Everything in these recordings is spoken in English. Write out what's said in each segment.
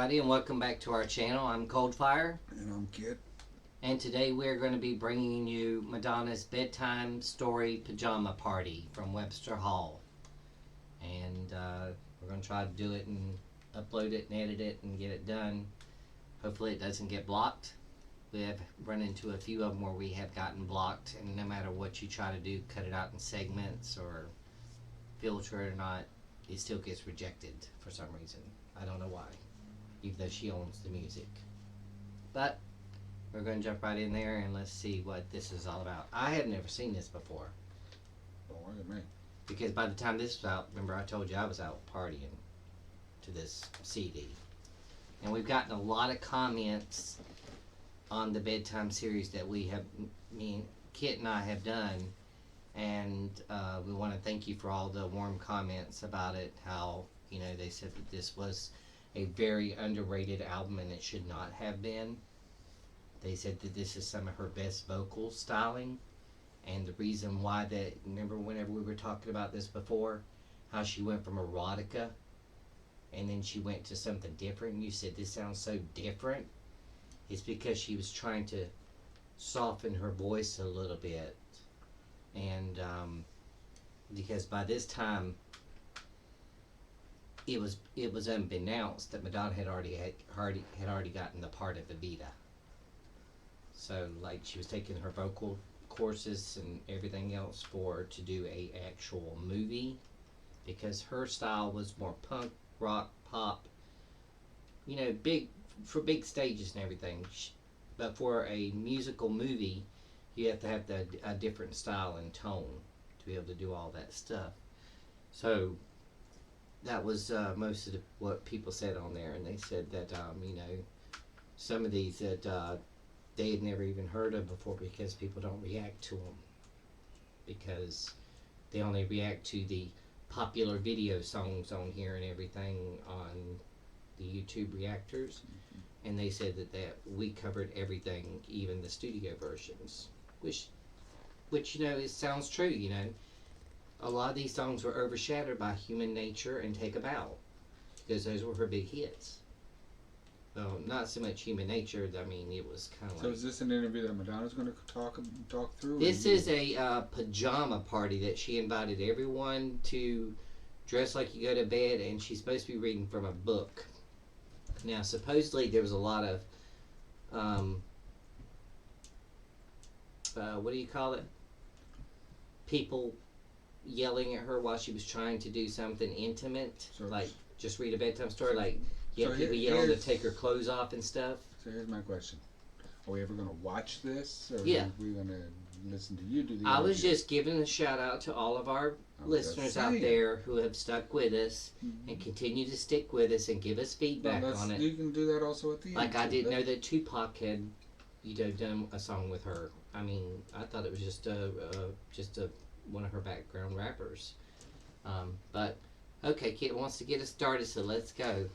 everybody, and welcome back to our channel. I'm Coldfire. And I'm Kid. And today we're going to be bringing you Madonna's Bedtime Story Pajama Party from Webster Hall. And we're going to try to do it and upload it and edit it and get it done. Hopefully it doesn't get blocked. We have run into a few of them where we have gotten blocked, and no matter what you try to do, cut it out in segments or filter it or not, it still gets rejected for some reason. I don't know why, even though she owns the music. But we're going to jump right in there and let's see what this is all about. I had never seen this before. Don't worry about me. Because by the time this was out, remember I told you I was out partying to this CD. And we've gotten a lot of comments on the Bedtime series that we have, Kit and I have done. And we want to thank you for all the warm comments about it. How, you know, they said that this was a very underrated album and it should not have been. They said that this is some of her best vocal styling. And the reason why that, remember whenever we were talking about this before, how she went from erotica and then she went to something different, and you said this sounds so different. It's because she was trying to soften her voice a little bit. And because by this time it was unbeknownst that Madonna had already gotten the part of Evita. So like she was taking her vocal courses and everything else to do a actual movie, because her style was more punk, rock, pop, you know, for big stages and everything. But for a musical movie, you have to have a different style and tone to be able to do all that stuff. So that was most of what people said on there, and they said that you know, some of these that they had never even heard of before because people don't react to them, because they only react to the popular video songs on here and everything on the YouTube reactors. And they said that we covered everything, even the studio versions, which you know, it sounds true. You know, a lot of these songs were overshadowed by Human Nature and Take a Bow, because those were her big hits. Well, not so much Human Nature. I mean, it was kind of like. So is this an interview that Madonna's going to talk through? This is a pajama party that she invited everyone to dress like you go to bed, and she's supposed to be reading from a book. Now, supposedly there was a lot of, what do you call it? People yelling at her while she was trying to do something intimate, so like just read a bedtime story. Like, people yelling to take her clothes off and stuff. So here's my question: are we ever going to watch this? Or yeah. Are we going to listen to you do the? I was just giving a shout out to all of our listeners out there who have stuck with us and continue to stick with us and give us feedback on it. You can do that also at the end. Like, I didn't know that Tupac had, you know, done a song with her. I mean, I thought it was just one of her background rappers. But okay, Kit wants to get us started, so let's go.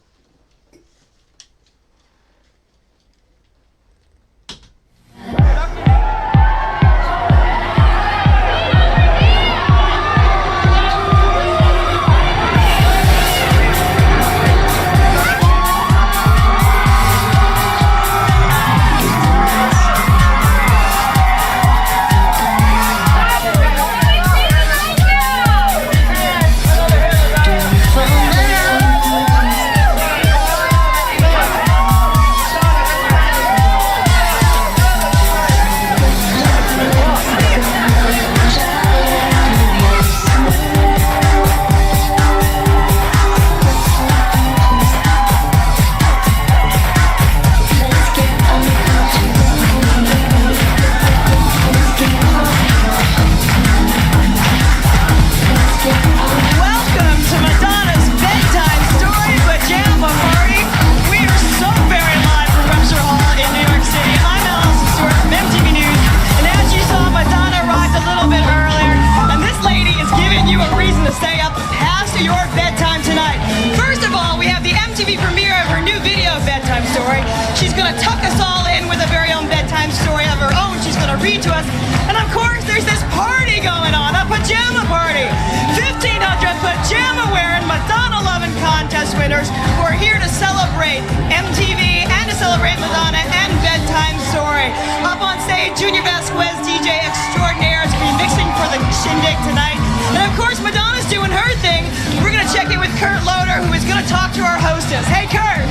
Read to us, and of course there's this party going on, a pajama party. 1,500 pajama wearing Madonna loving contest winners who are here to celebrate celebrate MTV and to celebrate Madonna and Bedtime Story. Up on stage, Junior Vasquez, DJ extraordinaire, is going to be mixing for the shindig tonight. And of course, Madonna's doing her thing. We're going to check in with Kurt Loder, who is going to talk to our hostess. Hey, Kurt.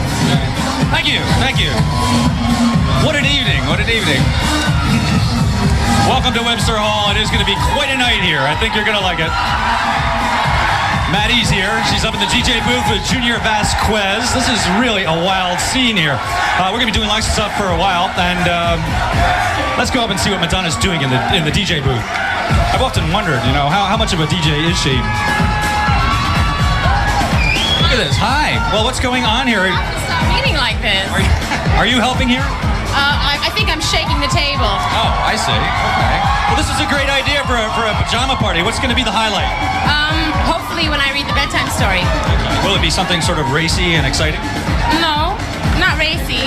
Thank you, thank you. What an evening, what an evening. Welcome to Webster Hall. It is going to be quite a night here. I think you're going to like it. Maddie's here. She's up in the DJ booth with Junior Vasquez. This is really a wild scene here. We're going to be doing live stuff for a while, and let's go up and see what Madonna's doing in the DJ booth. I've often wondered, you know, how much of a DJ is she? Look at this. Hi. Well, what's going on here? Stop meeting like this. Are you helping here? I think I'm shaking the table. Oh, I see. Okay. Well, this is a great idea for a pajama party. What's going to be the highlight? Hopefully when I read the bedtime story. Will it be something sort of racy and exciting? No, not racy.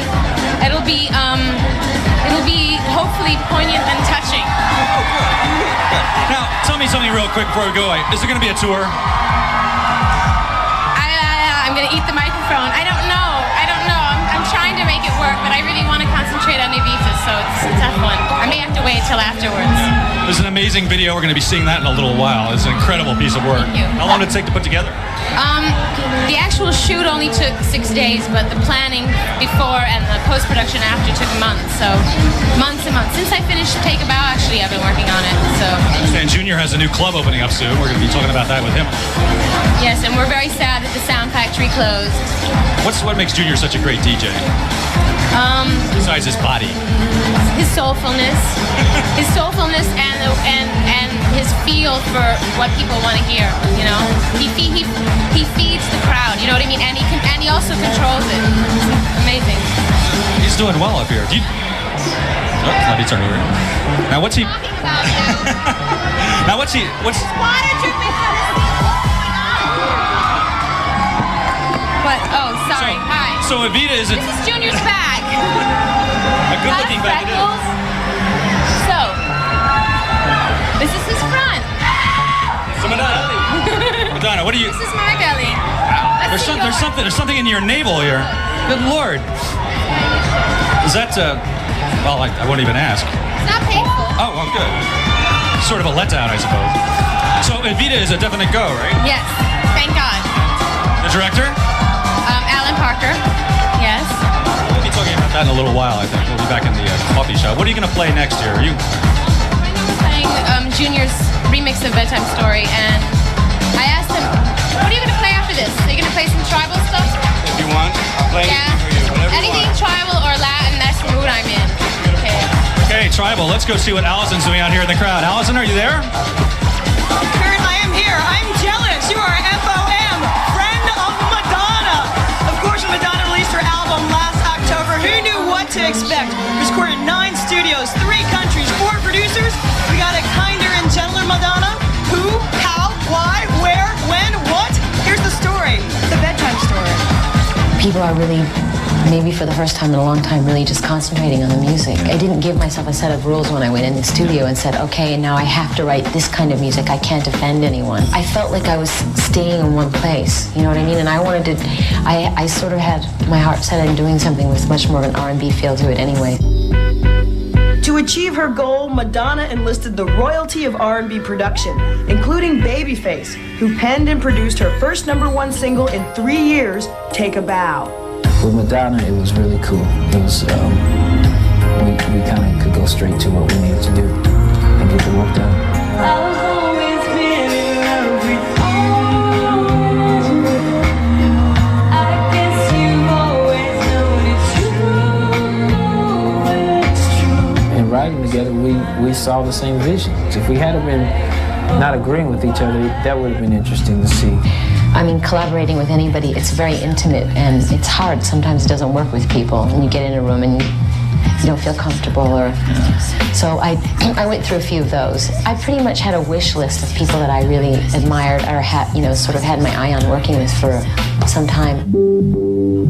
It'll be hopefully poignant and touching. Oh, good. Good. Now, tell me something real quick before we go. Is there going to be a tour? I'm going to eat the microphone. I don't know. I'm trying to make it work, but I really want to concentrate on Ibiza, so it's a tough one. I may have to wait till afterwards. There's an amazing video. We're going to be seeing that in a little while. It's an incredible piece of work. Thank you. How long did it take to put together? The actual shoot only took 6 days, but the planning before and the post-production after took months. So months and months. Since I finished Take a Bow, actually, I've been working on it. So. And Junior has a new club opening up soon. We're going to be talking about that with him. Yes, and we're very sad that the Sound Factory closed. What makes Junior such a great DJ? Besides his body. His soulfulness and his feel for what people want to hear. You know, he feeds the crowd. You know what I mean? And he also controls it. It's amazing. He's doing well up here. Oops, let me turn over. Now what's he? Talking about you. Now what's Water dripping from the What? Oh, sorry. Hi. So Evita is This is Junior's bag. a good-looking bag. It is. Freckles. So, this is his front. So Madonna, what do you? This is my belly. There's something in your navel here. Good Lord. Is that well, I won't even ask. It's not painful. Oh, well, good. Sort of a letdown, I suppose. So Evita is a definite go, right? Yes. Thank God. The director? Alan Parker. Yes. We'll be talking about that in a little while, I think. We'll be back in the coffee shop. What are you going to play next year? Right now we're playing Junior's remix of Bedtime Story, and I asked him, what are you going to play after this? Are you going to play some tribal stuff? If you want, I'll play anything for you. Whatever Anything you want. tribal or Latin, that's the mood I'm in. Okay. Okay, Tribal. Let's go see what Allison's doing out here in the crowd. Allison, are you there? Kurt, I am here. I'm jealous. You are FOM, friend of Madonna. Of course, when Madonna released her album last October, who knew what to expect? It was recorded in 9 studios, 3 countries, 4 producers. We got a kinder and gentler Madonna. Who, how, why, where, when, what? Here's the story, the bedtime story. People are really, maybe for the first time in a long time, really just concentrating on the music. I didn't give myself a set of rules when I went in the studio and said, okay, now I have to write this kind of music. I can't offend anyone. I felt like I was staying in one place, you know what I mean? And I wanted to, I sort of had my heart set on doing something with much more of an R&B feel to it anyway. To achieve her goal, Madonna enlisted the royalty of R&B production, including Babyface, who penned and produced her first #1 single in 3 years, Take a Bow. With Madonna, it was really cool. It was, we kind of could go straight to what we needed to do and get the work done. I've always been in love with you. I guess you've always known it's true. And writing together, we saw the same vision. If we had been not agreeing with each other, that would have been interesting to see. I mean, collaborating with anybody, it's very intimate and it's hard. Sometimes it doesn't work with people and you get in a room and you don't feel comfortable or... So I went through a few of those. I pretty much had a wish list of people that I really admired or had, you know, sort of had my eye on working with for some time.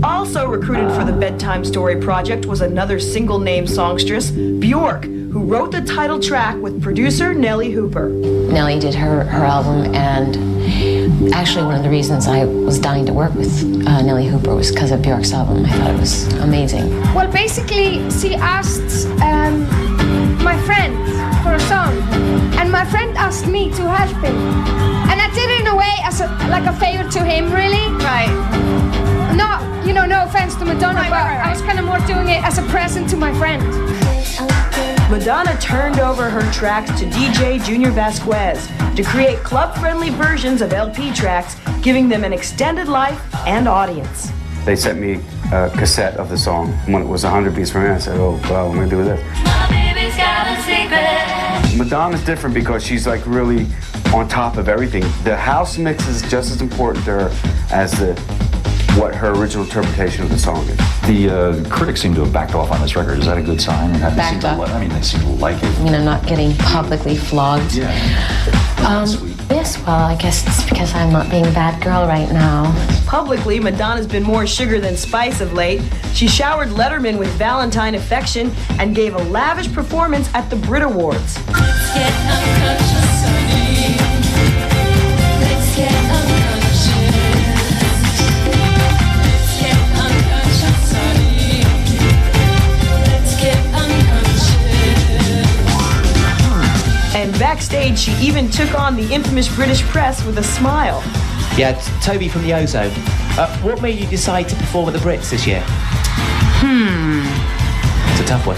Also recruited for the Bedtime Story project was another single-name songstress, Bjork, who wrote the title track with producer Nellie Hooper. Nellie did her album and Actually, one of the reasons I was dying to work with Nelly Hooper was because of Björk's album. I thought it was amazing. Well, basically, she asked my friend for a song, and my friend asked me to help him, and I did it in a way as like a favor to him, really. Right. Not, no offense to Madonna, but I was kind of more doing it as a present to my friend. Madonna turned over her tracks to DJ Junior Vasquez to create club-friendly versions of LP tracks, giving them an extended life and audience. They sent me a cassette of the song. When it was 100 beats per minute, I said, oh, well, what am I gonna do with this? Madonna's different because she's like really on top of everything. The house mix is just as important to her as what her original interpretation of the song is. The critics seem to have backed off on this record. Is that a good sign? And Backed off? They seem to like it. Not getting publicly flogged. Yeah. Yes, well, I guess it's because I'm not being a bad girl right now. Publicly, Madonna's been more sugar than spice of late. She showered Letterman with Valentine affection and gave a lavish performance at the Brit Awards. Let's get unconscious, honey. Let's get unconscious. Let's get unconscious, honey. Let's get unconscious. And backstage, she even took on the infamous British press with a smile. Yeah, Toby from the Ozone. What made you decide to perform at the Brits this year? It's a tough one.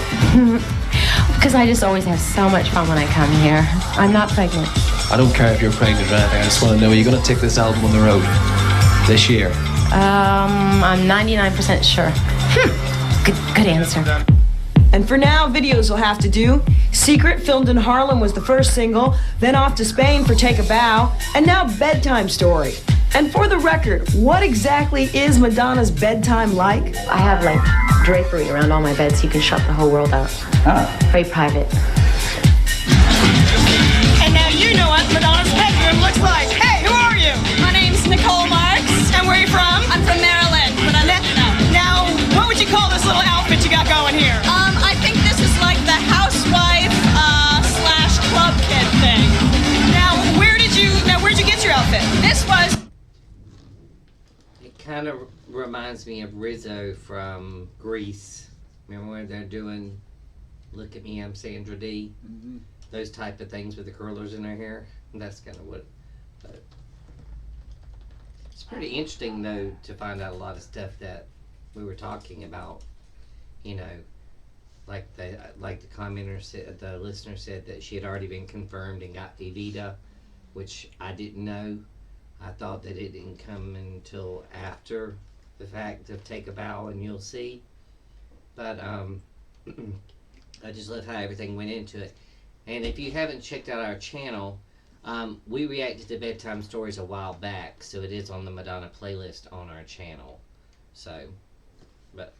Because I just always have so much fun when I come here. I'm not pregnant. I don't care if you're pregnant or anything. I just want to know, are you going to take this album on the road this year? I'm 99% sure. Good answer. And for now, videos will have to do. Secret, filmed in Harlem, was the first single, then off to Spain for Take a Bow, and now Bedtime Story. And for the record, what exactly is Madonna's bedtime like? I have like drapery around all my beds so you can shut the whole world out. Very private. And now you know what Madonna's bedroom looks like. Hey, who are you? My name's Nicole Marks. And where are you from? I'm from Maryland, but I live Now, what would you call this little outfit you got going here? I think this is like the housewife slash club kid thing. Now, where'd you get your outfit? This was. It kind of reminds me of Rizzo from Grease. Remember when they're doing "Look at Me, I'm Sandra Dee"? Mm-hmm. Those type of things with the curlers in their hair. And that's kind of what. But it's pretty interesting though to find out a lot of stuff that we were talking about. Like the commenter said, the listener said that she had already been confirmed and got Evita, which I didn't know. I thought that it didn't come until after the fact of Take a Bow and You'll See. But I just love how everything went into it. And if you haven't checked out our channel, we reacted to Bedtime Stories a while back, so it is on the Madonna playlist on our channel. So, but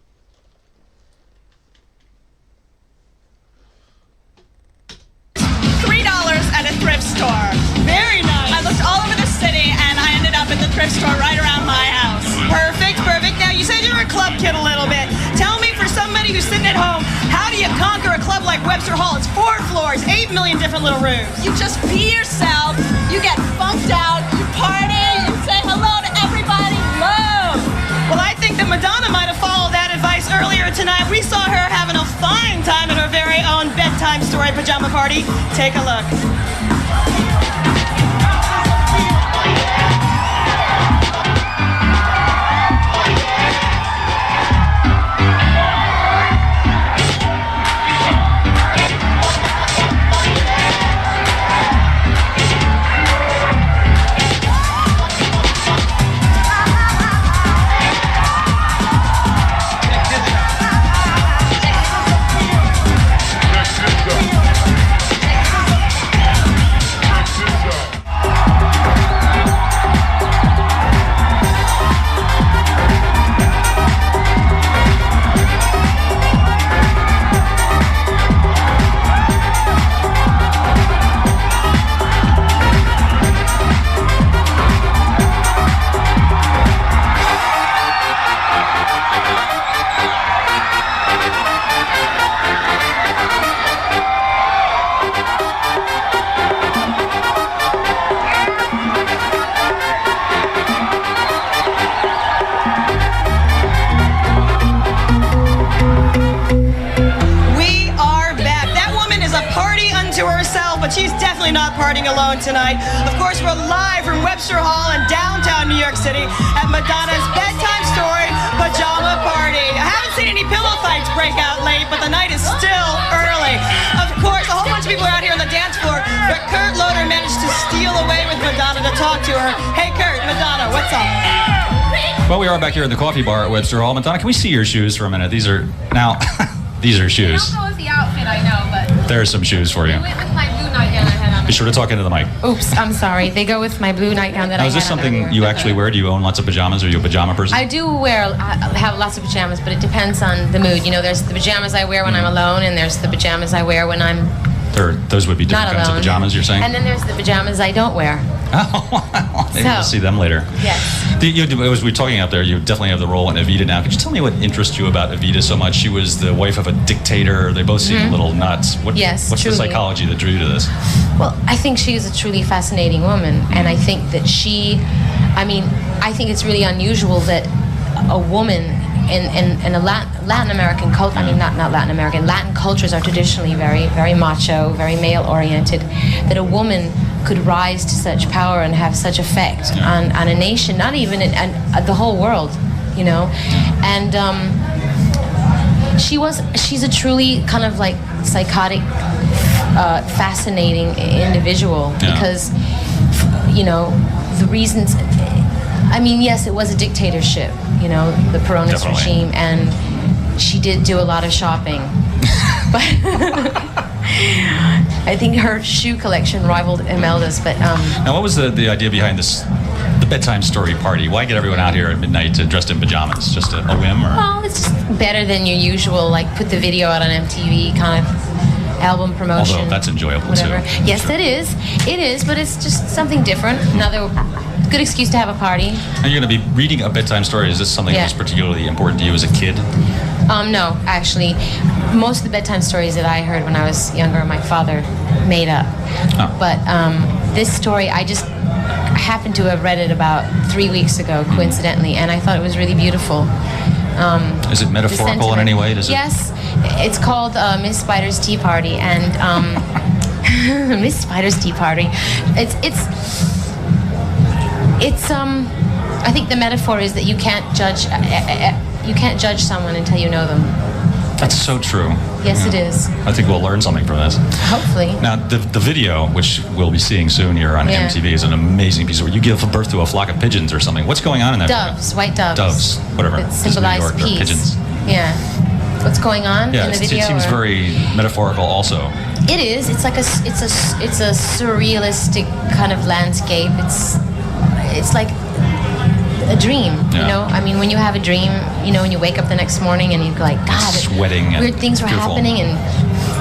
$3 at a thrift store. Very nice. I looked all over the city and I ended up at the thrift store right around my house. Perfect. Now, you said you were a club kid a little bit. Tell me, for somebody who's sitting at home, how do you conquer a club like Webster Hall? It's 4 floors, 8 million different little rooms. You just be yourself, you get funked out, you party, you say hello to everybody, love. Well, I think that Madonna might have followed that advice earlier tonight. We saw her having a fine time at her very own Bedtime Story pajama party. Take a look. certainly not partying alone tonight. Of course, we're live from Webster Hall in downtown New York City at Madonna's Bedtime Story Pajama Party. I haven't seen any pillow fights break out late, but the night is still early. Of course, a whole bunch of people are out here on the dance floor, but Kurt Loder managed to steal away with Madonna to talk to her. Hey, Kurt, Madonna, what's up? Well, we are back here at the coffee bar at Webster Hall. Madonna, can we see your shoes for a minute? These are now. These are shoes. They don't go with the outfit, I know, but There are some shoes for you. they went with my blue nightgown I had on. Be sure to talk into the mic. Oops, I'm sorry. They go with my blue nightgown that Now, I is this had on something earlier. you actually wear? Do you own lots of pajamas? Are you a pajama person? I do I have lots of pajamas, but it depends on the mood. You know, there's the pajamas I wear when I'm alone, and there's the pajamas I wear when I'm Those would be different not kinds alone. of pajamas, you're saying? And then there's the pajamas I don't wear. Maybe we'll see them later. Yes. As we were talking out there, you definitely have the role in Evita now. Could you tell me what interests you about Evita so much? She was the wife of a dictator. They both seem a little nuts. Yes, what's the truly. psychology that drew you to this? Well, I think she is a truly fascinating woman, and I think that I think it's really unusual that a woman in a Latin American culture, not Latin American, Latin cultures are traditionally very, very macho, very male-oriented, that a woman could rise to such power and have such effect on a nation, not even the whole world, you know. And she's a truly kind of like psychotic, fascinating individual because, you know, the reasons. I mean, yes, it was a dictatorship, you know, the Peronist regime, and she did do a lot of shopping. But I think her shoe collection rivaled Imelda's. But Now, what was the idea behind the bedtime story party? Why get everyone out here at midnight dressed in pajamas? Just a whim, or? well, it's just better than your usual, like put the video out on MTV kind of album promotion. Although that's enjoyable whatever. too. Yes, it is. It is, but it's just something different. Another good excuse to have a party. Are you going to be reading a bedtime story? Is this something that was particularly important to you as a kid? No, actually, most of the bedtime stories that I heard when I was younger, my father made up. Oh. But this story, I happened to have read it about 3 weeks ago, coincidentally, and I thought it was really beautiful. Is it metaphorical in any way? Yes, it's called Miss Spider's Tea Party, and Miss Spider's Tea Party. It's I think the metaphor is that you can't judge someone until you know them. That's so true. Yes, it is. I think we'll learn something from this. Hopefully. Now, the video, which we'll be seeing soon here on MTV, is an amazing piece of work. You give birth to a flock of pigeons or something. What's going on in that Doves, white doves. Doves, whatever. That It's New symbolize York, they're peace. pigeons. Yeah. What's going on Yeah, in the video? it seems or- very metaphorical also. It is. It's like it's a surrealistic kind of landscape. It's like a dream, you know? I mean, when you have a dream, you know, when you wake up the next morning and you're like, God, sweating and weird things were fearful. happening, and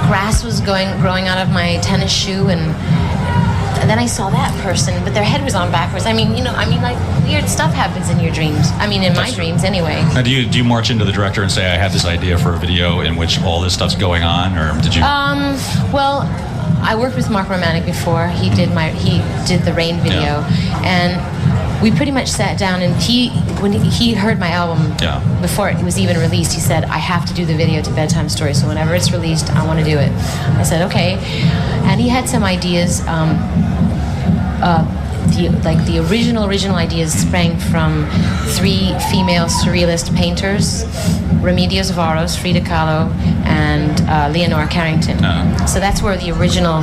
grass was growing out of my tennis shoe, and then I saw that person, but their head was on backwards. I mean, like weird stuff happens in your dreams. I mean, in my dreams anyway. Now, do you march into the director and say, I have this idea for a video in which all this stuff's going on, or did you? Well, I worked with Mark Romanek before. He did the Rain video, and we pretty much sat down, and when he heard my album before it was even released, he said, I have to do the video to Bedtime Story, so whenever it's released, I want to do it. I said, okay. And he had some ideas. The original ideas sprang from 3 female surrealist painters, Remedios Varos, Frida Kahlo, and Leonora Carrington. So that's where the original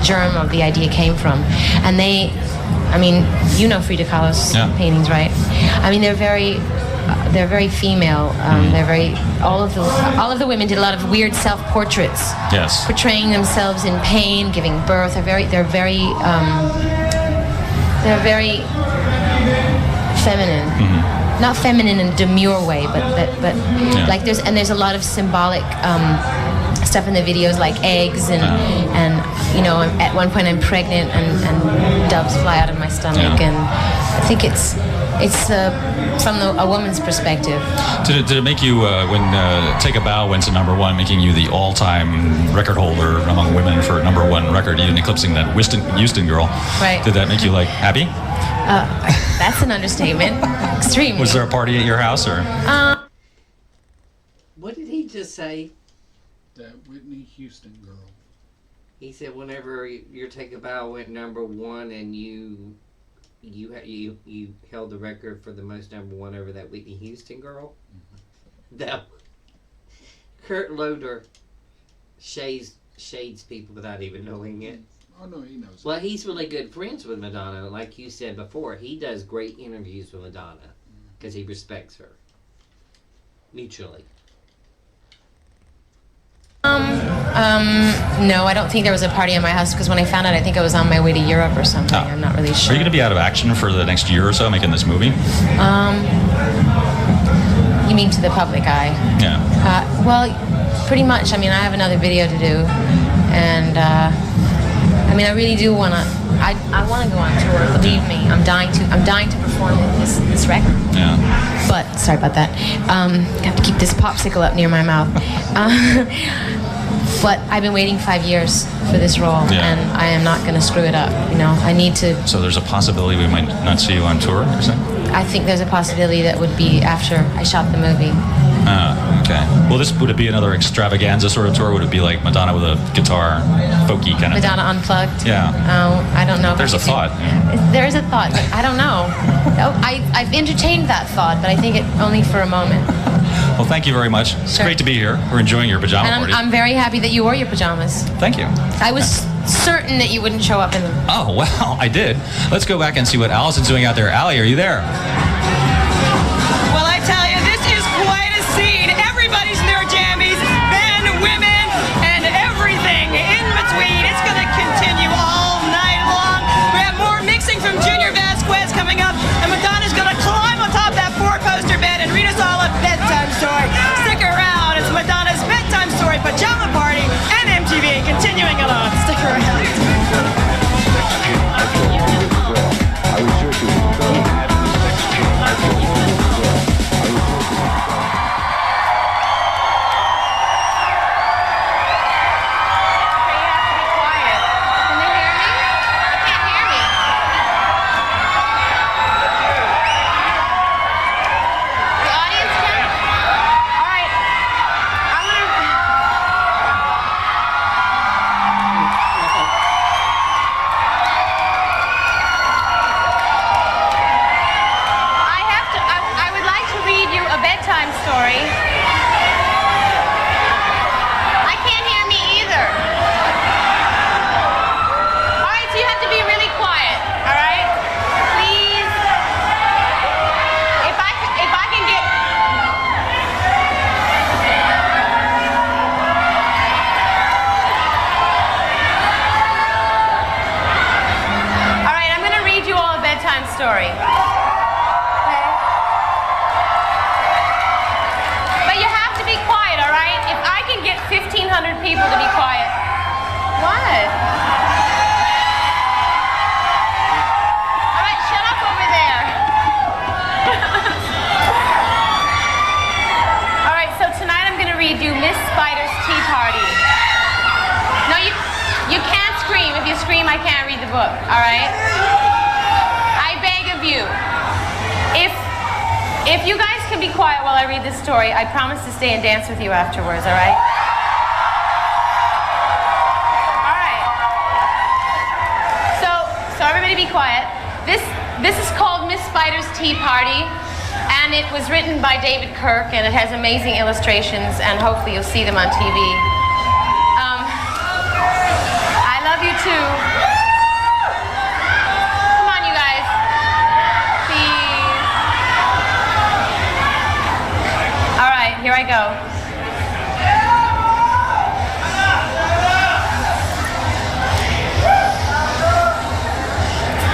germ of the idea came from. And you know Frida Kahlo's paintings, right? I mean, they're very female. All of the women did a lot of weird self-portraits, portraying themselves in pain, giving birth. They're very feminine. Not feminine in a demure way, but like there's a lot of symbolic stuff in the videos, like eggs and you know, at one point I'm pregnant and doves fly out of my stomach, and I think it's from a woman's perspective. Did it make you, when Take a Bow went to #1, making you the all-time record holder among women for #1 record, even eclipsing that Houston girl? Right. Did that make you happy? That's an understatement. Extremely. Was there a party at your house, or? What did he just say? That Whitney Houston girl. He said whenever your Take a Bow went #1 and you held the record for the most #1 over that Whitney Houston girl. That Kurt Loder shades people without even knowing it. Oh no, he knows. Well, he's really good friends with Madonna. Like you said before, he does great interviews with Madonna because he respects her mutually. No, I don't think there was a party in my house because when I found out, I think I was on my way to Europe or something. Oh. I'm not really Are sure. you going to be out of action for the next year or so making this movie? You mean to the public eye? Yeah. Well, pretty much. I mean, I have another video to do, and I mean, I really do want to. I want to go on tour. Believe me, I'm dying to perform this record. Yeah. But sorry about that. Have to keep this popsicle up near my mouth. But I've been waiting 5 years for this role, and I am not going to screw it up. You know, I need to. So there's a possibility we might not see you on tour, you're saying? I think there's a possibility that would be after I shot the movie. Okay. Well, would it be another extravaganza sort of tour? Would it be like Madonna with a guitar, folky kind of Madonna Unplugged? Yeah. I don't know. There's a thought. There is a thought, but I don't know. I've entertained that thought, but I think it only for a moment. Well, thank you very much. It's great to be here. We're enjoying your pajama And party. I'm very happy that you wore your pajamas. Thank you. I was certain that you wouldn't show up in them. Oh, well, I did. Let's go back and see what Allison's doing out there. Allie, are you there? Well, I tell you, this is quite a scene. Everybody's in their jammies, men, women, and everything in between. It's going to continue all night long. We have more mixing from Junior Vasquez coming up, and Madonna's going to climb on top of that four-poster bed and read us all a bedtime story. Stick around. It's Madonna's Bedtime Story Pajama Party and MTV continuing along. Stick around. Story. But you have to be quiet, all right? If I can get 1,500 people to be quiet. What? All right, shut up over there. All right, so tonight I'm going to read you Miss Spider's Tea Party. No, you can't scream. If you scream, I can't read the book, all right? You. If you guys can be quiet while I read this story, I promise to stay and dance with you afterwards, all right? All right. So everybody be quiet. This is called Miss Spider's Tea Party, and it was written by David Kirk, and it has amazing illustrations, and hopefully you'll see them on TV. I love you too. Here I go.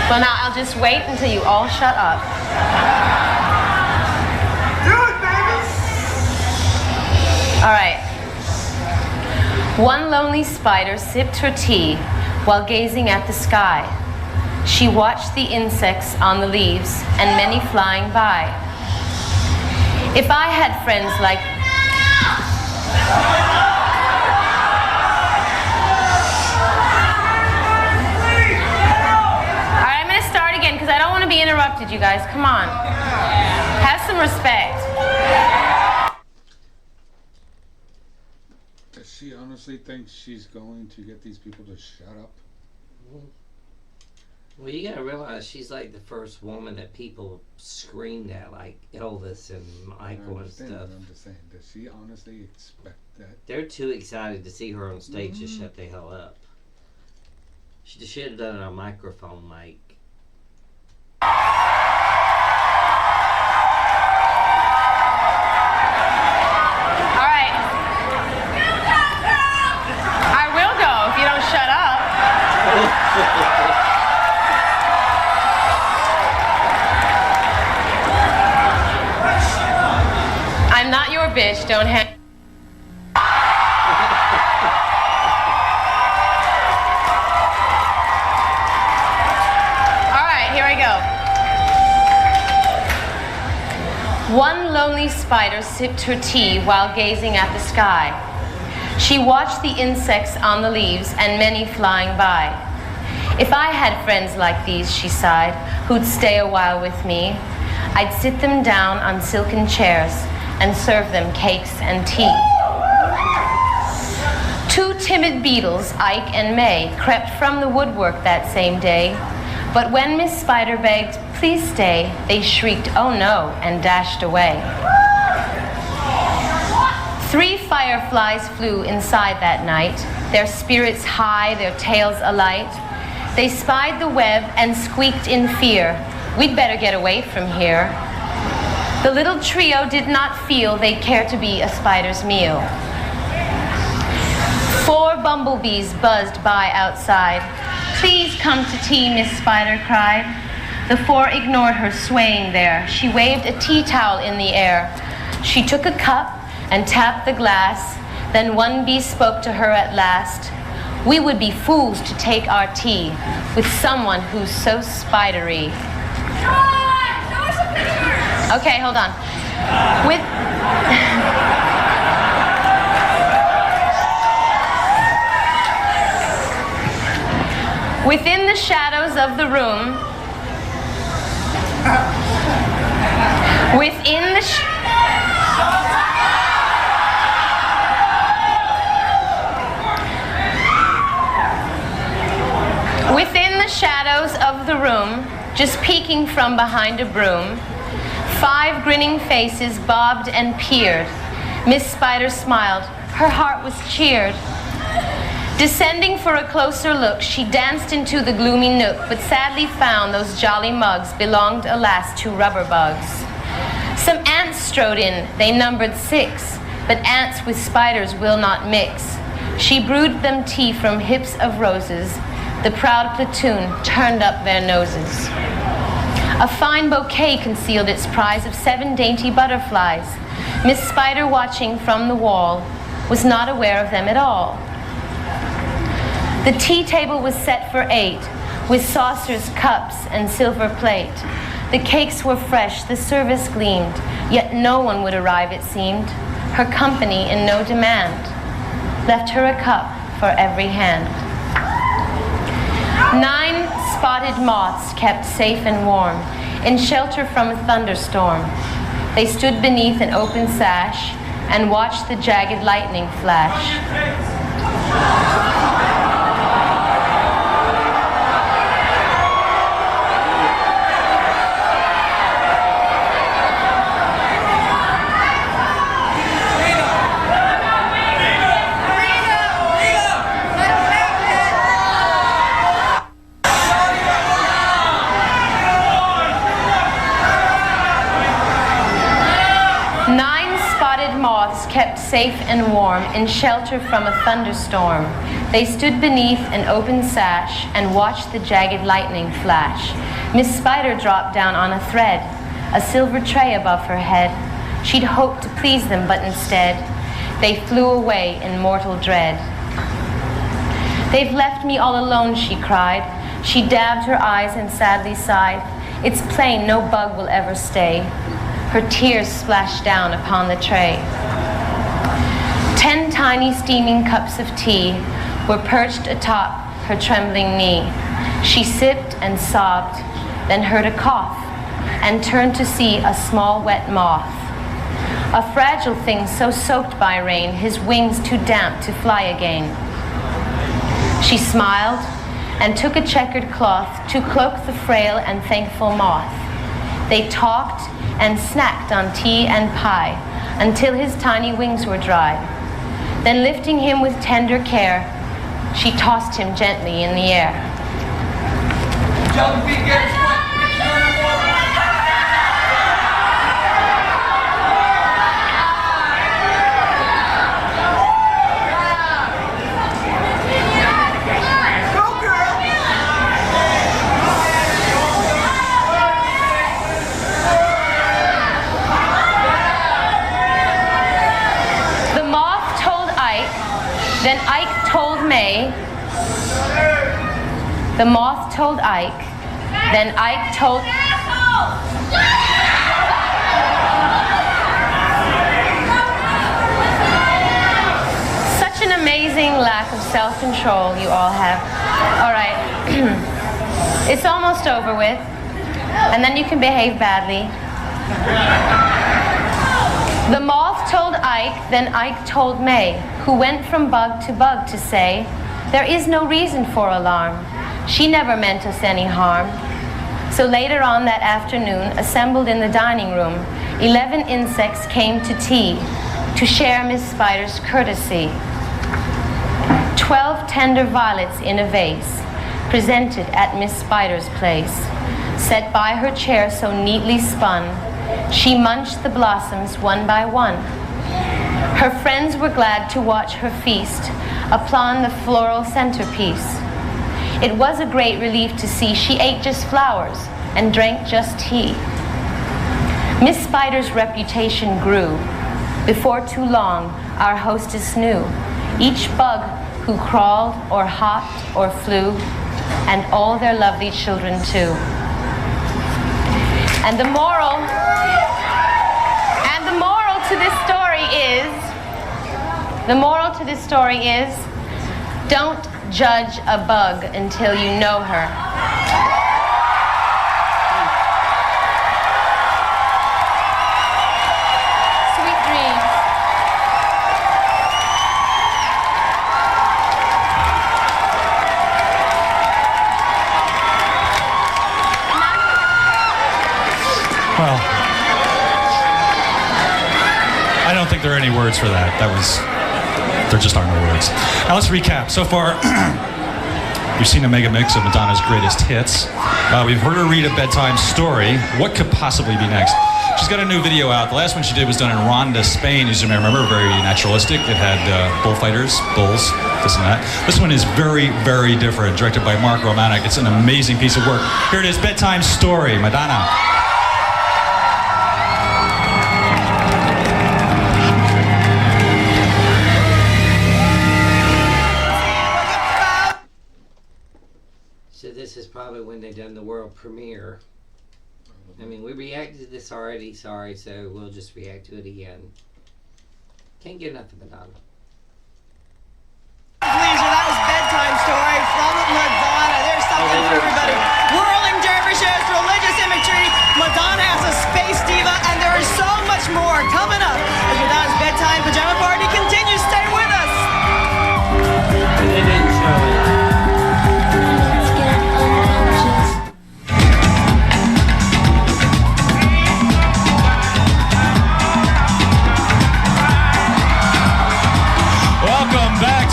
Well, now I'll just wait until you all shut up. Do it, baby! All right. One lonely spider sipped her tea while gazing at the sky. She watched the insects on the leaves and many flying by. If I had friends like... All right, I'm going to start again because I don't want to be interrupted, you guys. Come on. Have some respect. she honestly think she's going to get these people to shut up? Well, you gotta realize she's like the first woman that people screamed at, like Elvis and Michael and stuff. I'm just saying, does she honestly expect that? They're too excited to see her on stage to shut the hell up. She should have done it on a microphone mic. I will go if you don't shut up. I'm not your bitch, don't hang. All right, here I go. One lonely spider sipped her tea while gazing at the sky. She watched the insects on the leaves and many flying by. If I had friends like these, she sighed, who'd stay a while with me, I'd sit them down on silken chairs and serve them cakes and tea. Two timid beetles, Ike and May, crept from the woodwork that same day. But when Miss Spider begged, please stay, they shrieked, oh no, and dashed away. 3 fireflies flew inside that night, their spirits high, their tails alight. They spied the web and squeaked in fear, we'd better get away from here. The little trio did not feel they'd care to be a spider's meal. 4 bumblebees buzzed by outside. Please come to tea, Miss Spider cried. The 4 ignored her swaying there. She waved a tea towel in the air. She took a cup and tapped the glass. Then one bee spoke to her at last. We would be fools to take our tea with someone who's so spidery. Okay, hold on. Within the shadows of the room, within the shadows of the room, just peeking from behind a broom, 5 grinning faces bobbed and peered. Miss Spider smiled. Her heart was cheered. Descending for a closer look, she danced into the gloomy nook, but sadly found those jolly mugs belonged, alas, to rubber bugs. Some ants strode in, they numbered 6, but ants with spiders will not mix. She brewed them tea from hips of roses. The proud platoon turned up their noses. A fine bouquet concealed its prize of 7 dainty butterflies. Miss Spider, watching from the wall, was not aware of them at all. The tea table was set for 8, with saucers, cups, and silver plate. The cakes were fresh, the service gleamed, yet no one would arrive, it seemed. Her company in no demand left her a cup for every hand. 9 spotted moths kept safe and warm, in shelter from a thunderstorm. They stood beneath an open sash and watched the jagged lightning flash. 9 spotted moths kept safe and warm in shelter from a thunderstorm. They stood beneath an open sash and watched the jagged lightning flash. Miss Spider dropped down on a thread, a silver tray above her head. She'd hoped to please them, but instead, they flew away in mortal dread. They've left me all alone, she cried. She dabbed her eyes and sadly sighed. It's plain no bug will ever stay. Her tears splashed down upon the tray. 10 tiny steaming cups of tea were perched atop her trembling knee. She sipped and sobbed, then heard a cough, and turned to see a small wet moth. a fragile thing so soaked by rain, his wings too damp to fly again. She smiled and took a checkered cloth to cloak the frail and thankful moth. They talked and snacked on tea and pie until his tiny wings were dry. Then lifting him with tender care, she tossed him gently in the air. Then Ike told May. The moth told Ike. Then Ike told... Such an amazing lack of self-control you all have. All right. It's almost over with. And then you can behave badly. The moth told Ike, then Ike told May, who went from bug to say, there is no reason for alarm. She never meant us any harm. So later on that afternoon, assembled in the dining room, 11 insects came to tea to share Miss Spider's courtesy. 12 tender violets in a vase, presented at Miss Spider's place, set by her chair so neatly spun, she munched the blossoms one by one. Her friends were glad to watch her feast upon the floral centerpiece. It was a great relief to see she ate just flowers and drank just tea. Miss Spider's reputation grew. Before too long, our hostess knew each bug who crawled or hopped or flew, and all their lovely children too. And the moral to this story is, don't judge a bug until you know her. Sweet dreams. Well, I don't think there are any words for that. There just aren't no words. Now let's recap. So far, we've seen a mega mix of Madonna's greatest hits. We've heard her read a bedtime story. What could possibly be next? She's got a new video out. The last one she did was done in Ronda, Spain. As you may remember, very naturalistic. It had bullfighters, bulls, this and that. This one is very, very different, directed by Mark Romanek. It's an amazing piece of work. Here it is, Bedtime Story, Madonna. So this is probably when they done the world premiere. I mean, we reacted to this already, sorry, so we'll just react to it again. Can't get enough of Madonna. Please, that was Bedtime Story from Madonna. There's something for everybody. Whirling dervishes, religious imagery, Madonna as a space diva, and there is so much more coming up as Madonna's Bedtime Pajama Party continues. Stay with us. They didn't show it.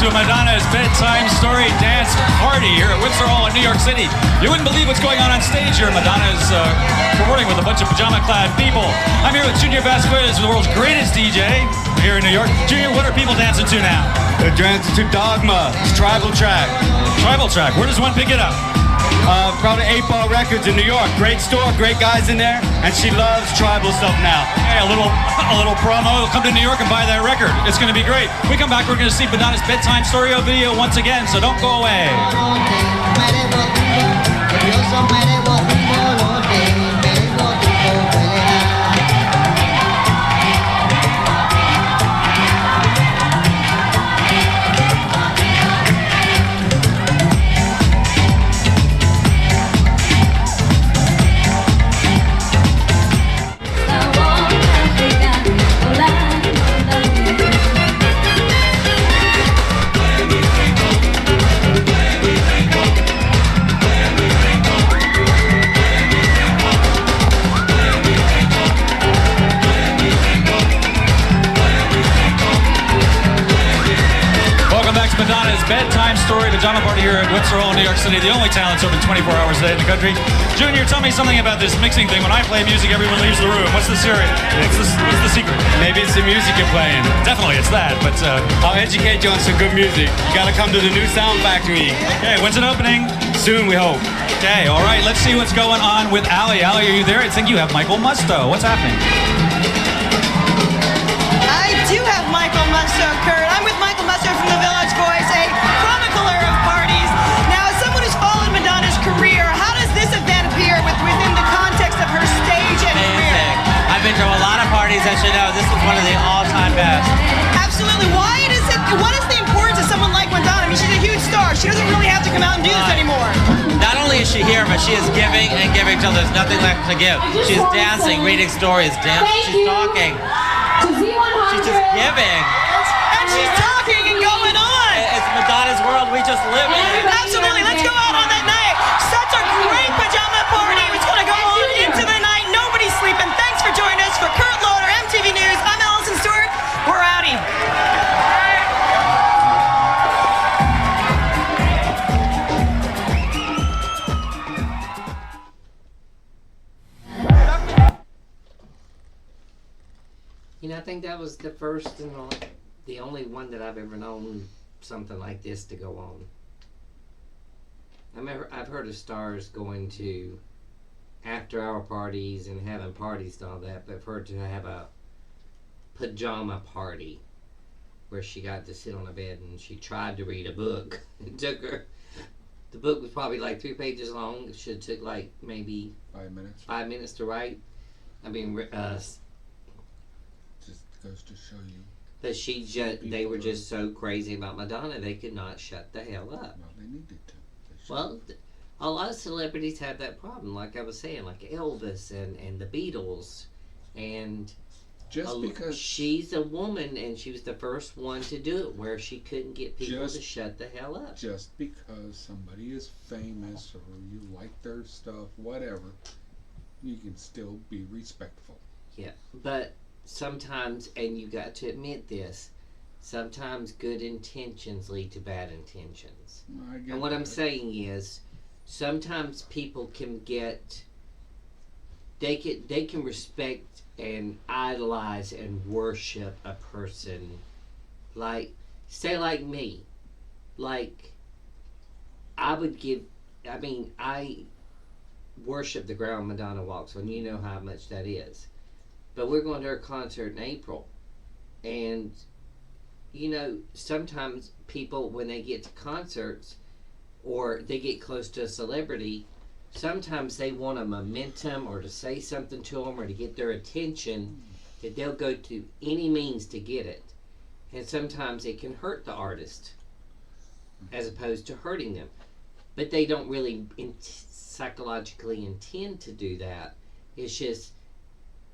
To Madonna's Bedtime Story Dance Party here at Webster Hall in New York City. You wouldn't believe what's going on stage here. Madonna's performing with a bunch of pajama-clad people. I'm here with Junior Vasquez, the world's greatest DJ here in New York. Junior, what are people dancing to now? They're dancing to Dogma. It's Tribal Track. Tribal Track. Where does one pick it up? Probably 8 Ball Records in New York. Great store, great guys in there, and she loves tribal stuff now. Hey, a little promo. Come to New York and buy that record. It's going to be great. When we come back, we're going to see Madonna's Bedtime Story video once again, so don't go away. Hola. here at Webster Hall in New York City, the only talent's open 24 hours a day in the country. Junior, tell me something about this mixing thing. When I play music, everyone leaves the room. What's the secret? What's the secret? Maybe it's the music you're playing. Definitely, it's that, but I'll educate you on some good music. You gotta come to the new Sound Factory. Okay, when's it opening? Soon, we hope. Okay, all right, let's see what's going on with Allie. Allie, are you there? I think you have Michael Musto. What's happening? I do have Michael Musto, Kurt. I'm with Michael Musto from The Village Voice, a chronicler of parties. Now, as someone who's followed Madonna's career, how does this event appear within the context of her stage and career? I've been to a lot of parties, as you know. This was one of the all-time best. Absolutely. What is the importance of someone like Madonna? I mean, she's a huge star. She doesn't really have to come out and do this anymore. Not only is she here, but she is giving and giving till there's nothing left to give. She's dancing, reading stories, she's talking. She's just giving. And she's talking and going on. It's Madonna's world. We just live in it. Absolutely. Let's go out on that night. Such a great pajama party. It's going to go on into the night. Nobody's sleeping. Thanks for joining us. For Kurt Loder, MTV News, I'm Allison Stewart. We're outie. You know, I think that was the first and the only one that I've ever known something like this to go on. I've heard of stars going to after-hour parties and having parties and all that, but for her to have a pajama party where she got to sit on a bed and she tried to read a book. It took her. The book was probably like 3 pages long. It should have took like maybe 5 minutes. 5 minutes to write. I mean, Just goes to show you. but they were just so crazy about Madonna, they could not shut the hell up. Well, they needed to. Well, a lot of celebrities have that problem, like I was saying, like Elvis and the Beatles, and because she's a woman and she was the first one to do it, where she couldn't get people to shut the hell up. Just because somebody is famous or you like their stuff, whatever, you can still be respectful. Yeah, but sometimes, and you got to admit this, sometimes good intentions lead to bad intentions. And what I'm saying is, sometimes people can they can respect and idolize and worship a person, like, say like me. Like, I worship the ground Madonna walks on. You know how much that is. But we're going to her concert in April. And, you know, sometimes people, when they get to concerts or they get close to a celebrity, sometimes they want a momentum or to say something to them or to get their attention, that they'll go to any means to get it. And sometimes it can hurt the artist as opposed to hurting them. But they don't really psychologically intend to do that. It's just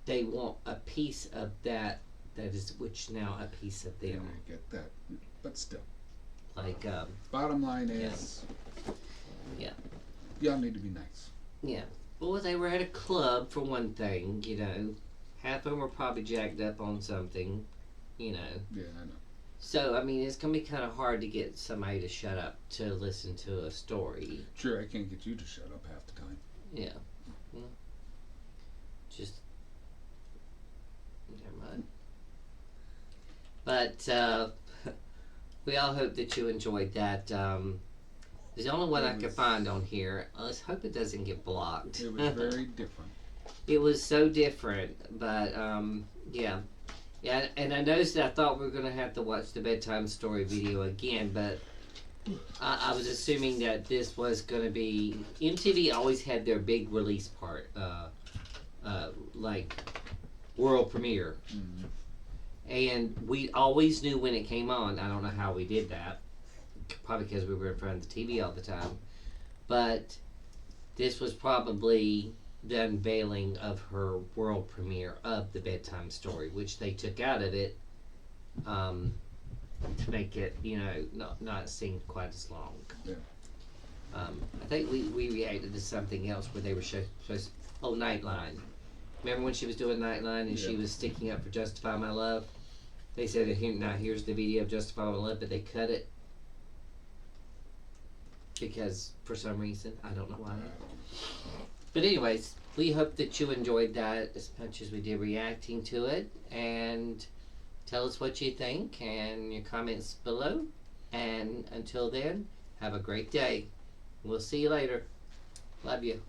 they want a piece of that is which now a piece of them. I get that, but still. Like bottom line is, yeah, y'all need to be nice. Yeah. Well, they were at a club for one thing, you know. Half of them were probably jacked up on something, you know. Yeah, I know. So, I mean, it's going to be kind of hard to get somebody to shut up to listen to a story. Sure, I can't get you to shut up half the time. Yeah. Well, just, never mind. But, we all hope that you enjoyed that. It's the only one I could find on here. Let's hope it doesn't get blocked. It was very different. It was so different, but, yeah. Yeah, and I noticed that I thought we were going to have to watch the Bedtime Story video again, but I was assuming that this was going to be... MTV always had their big release part, like world premiere. Mm-hmm. And we always knew when it came on. I don't know how we did that. Probably because we were in front of the TV all the time. But this was probably the unveiling of her world premiere of the Bedtime Story, which they took out of it to make it, you know, not seem quite as long. Yeah. I think we reacted to something else where they were supposed. Oh, Nightline. Remember when she was doing Nightline and she was sticking up for Justify My Love? They said, now here's the video of Justify My Love, but they cut it. because for some reason, I don't know why. But anyways, we hope that you enjoyed that as much as we did reacting to it. And tell us what you think and your comments below. And until then, have a great day. We'll see you later. Love you.